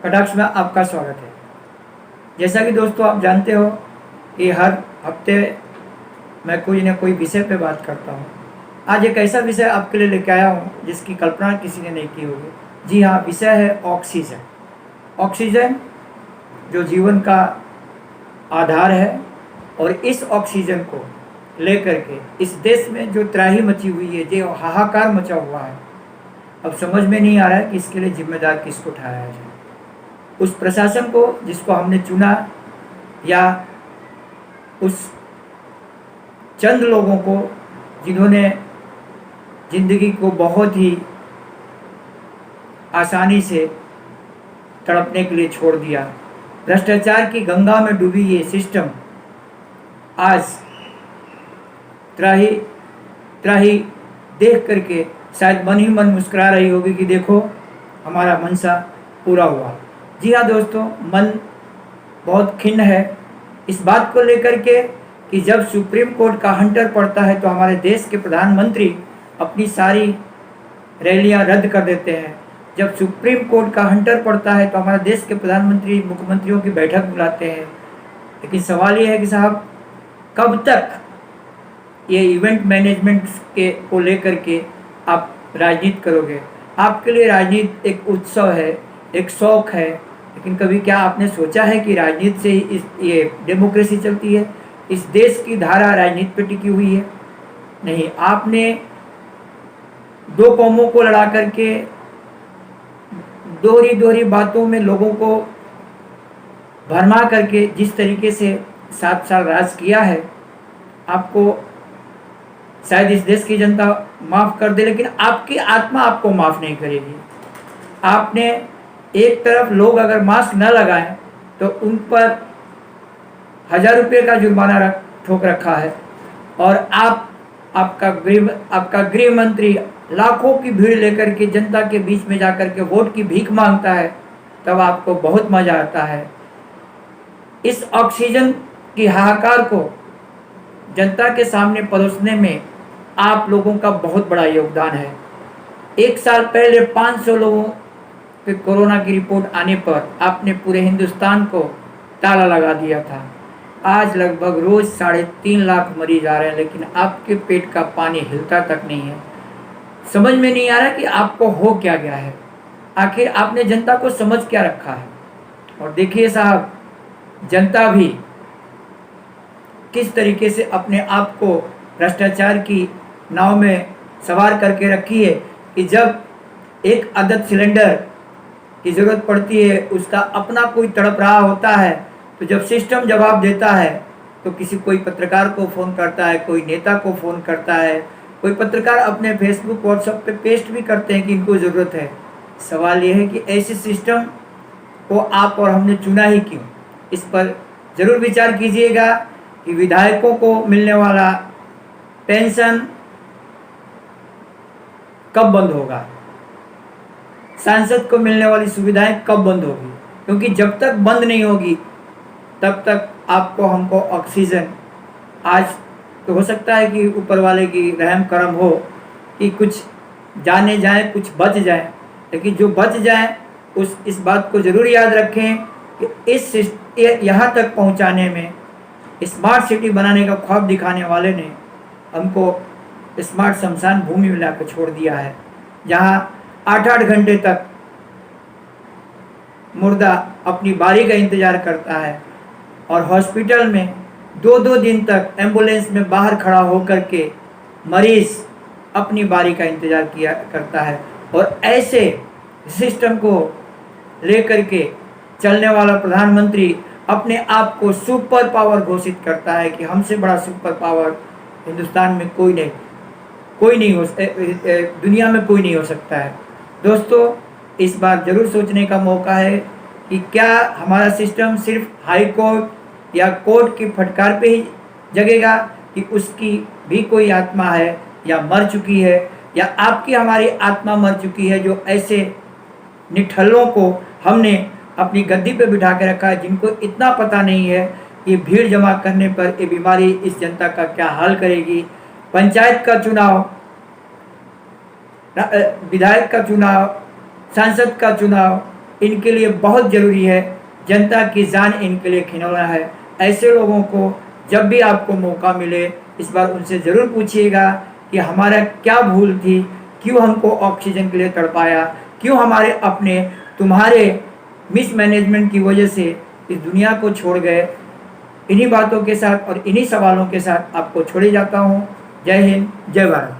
कटाक्ष में आपका स्वागत है। जैसा कि दोस्तों आप जानते हो कि हर हफ्ते मैं कोई ना कोई विषय पे बात करता हूँ। आज एक ऐसा विषय आपके लिए लेके आया हूँ जिसकी कल्पना किसी ने नहीं की होगी। जी हाँ, विषय है ऑक्सीजन। ऑक्सीजन जो जीवन का आधार है और इस ऑक्सीजन को लेकर के इस देश में जो त्राही मची हुई है, जो हाहाकार मचा हुआ है, अब समझ में नहीं आ रहा है कि इसके लिए जिम्मेदार किसको ठहराया जाए। उस प्रशासन को जिसको हमने चुना या उस चंद लोगों को जिन्होंने जिंदगी को बहुत ही आसानी से तड़पने के लिए छोड़ दिया। भ्रष्टाचार की गंगा में डूबी ये सिस्टम आज त्राही त्राही देख करके शायद मन ही मन मुस्कुरा रही होगी कि देखो हमारा मनसा पूरा हुआ। जी हाँ दोस्तों, मन बहुत खिन्न है इस बात को लेकर के कि जब सुप्रीम कोर्ट का हंटर पड़ता है तो हमारे देश के प्रधानमंत्री अपनी सारी रैलियां रद्द कर देते हैं। जब सुप्रीम कोर्ट का हंटर पड़ता है तो हमारे देश के प्रधानमंत्री मुख्यमंत्रियों की बैठक बुलाते हैं। लेकिन सवाल ये है कि साहब कब तक ये इवेंट मैनेजमेंट के को लेकर के आप राजनीति करोगे? आपके लिए राजनीति एक उत्सव है, एक शौक है, लेकिन कभी क्या आपने सोचा है कि राजनीति से ही ये डेमोक्रेसी चलती है? इस देश की धारा राजनीति पर टिकी हुई है? नहीं। आपने दो कौमों को लड़ा करके दोहरी दोहरी बातों में लोगों को भरमा करके जिस तरीके से 7 साल राज किया है, आपको शायद इस देश की जनता माफ़ कर दे, लेकिन आपकी आत्मा आपको माफ़ नहीं करेगी। आपने एक तरफ लोग अगर मास्क न लगाएं तो उन पर 1000 रुपये का जुर्माना ठोक रखा है, और आपका गृह मंत्री लाखों की भीड़ लेकर के जनता के बीच में जाकर के वोट की भीख मांगता है, तब आपको बहुत मज़ा आता है। इस ऑक्सीजन की हाहाकार को जनता के सामने परोसने में आप लोगों का बहुत बड़ा योगदान है। 1 साल पहले 500 लोगों के कोरोना की रिपोर्ट आने पर आपने पूरे हिंदुस्तान को ताला लगा दिया था। आज लगभग रोज 3.5 लाख मरीज आ रहे हैं, लेकिन आपके पेट का पानी हिलता तक नहीं है। समझ में नहीं आ रहा कि आपको हो क्या गया है। आखिर आपने जनता को समझ क्या रखा है? और देखिए साहब, जनता भी किस तरीके से अपने आप को भ्रष्टाचार की नाव में सवार करके रखी है कि जब एक अदद सिलेंडर की ज़रूरत पड़ती है, उसका अपना कोई तड़प रहा होता है, तो जब सिस्टम जवाब देता है तो कोई पत्रकार को फ़ोन करता है, कोई नेता को फ़ोन करता है, कोई पत्रकार अपने फेसबुक व्हाट्सएप पे पेस्ट भी करते हैं कि इनको ज़रूरत है। सवाल ये है कि ऐसे सिस्टम को आप और हमने चुना ही क्यों? इस पर ज़रूर विचार कीजिएगा कि विधायकों को मिलने वाला पेंशन कब बंद होगा, सांसद को मिलने वाली सुविधाएं कब बंद होगी, क्योंकि जब तक बंद नहीं होगी तब तक आपको हमको ऑक्सीजन, आज तो हो सकता है कि ऊपर वाले की रहम करम हो कि कुछ जाने जाए, कुछ बच जाए, लेकिन जो बच जाए इस बात को ज़रूर याद रखें कि यहाँ तक पहुँचाने में, स्मार्ट सिटी बनाने का ख्वाब दिखाने वाले ने हमको स्मार्ट शमशान भूमि में लाकर छोड़ दिया है, जहाँ 8-8 घंटे तक मुर्दा अपनी बारी का इंतज़ार करता है, और हॉस्पिटल में 2-2 दिन तक एम्बुलेंस में बाहर खड़ा होकर के मरीज़ अपनी बारी का इंतज़ार किया करता है। और ऐसे सिस्टम को लेकर के चलने वाला प्रधानमंत्री अपने आप को सुपर पावर घोषित करता है कि हमसे बड़ा सुपर पावर हिंदुस्तान में कोई नहीं हो, दुनिया में कोई नहीं हो सकता है। दोस्तों, इस बार ज़रूर सोचने का मौका है कि क्या हमारा सिस्टम सिर्फ हाई कोर्ट या कोर्ट की फटकार पे ही जगेगा, कि उसकी भी कोई आत्मा है या मर चुकी है, या आपकी हमारी आत्मा मर चुकी है, जो ऐसे निठल्लों को हमने अपनी गद्दी पे बिठा के रखा है, जिनको इतना पता नहीं है कि भीड़ जमा करने पर ये बीमारी इस जनता का क्या हाल करेगी। पंचायत का चुनाव, विधायक का चुनाव, सांसद का चुनाव, इनके लिए बहुत ज़रूरी है, जनता की जान इनके लिए खिलौना है। ऐसे लोगों को जब भी आपको मौका मिले इस बार उनसे ज़रूर पूछिएगा कि हमारा क्या भूल थी, क्यों हमको ऑक्सीजन के लिए तड़पाया, क्यों हमारे अपने तुम्हारे मिसमैनेजमेंट की वजह से इस दुनिया को छोड़ गए। इन्हीं बातों के साथ और इन्हीं सवालों के साथ आपको छोड़े जाता हूँ। जय हिंद, जय भारत।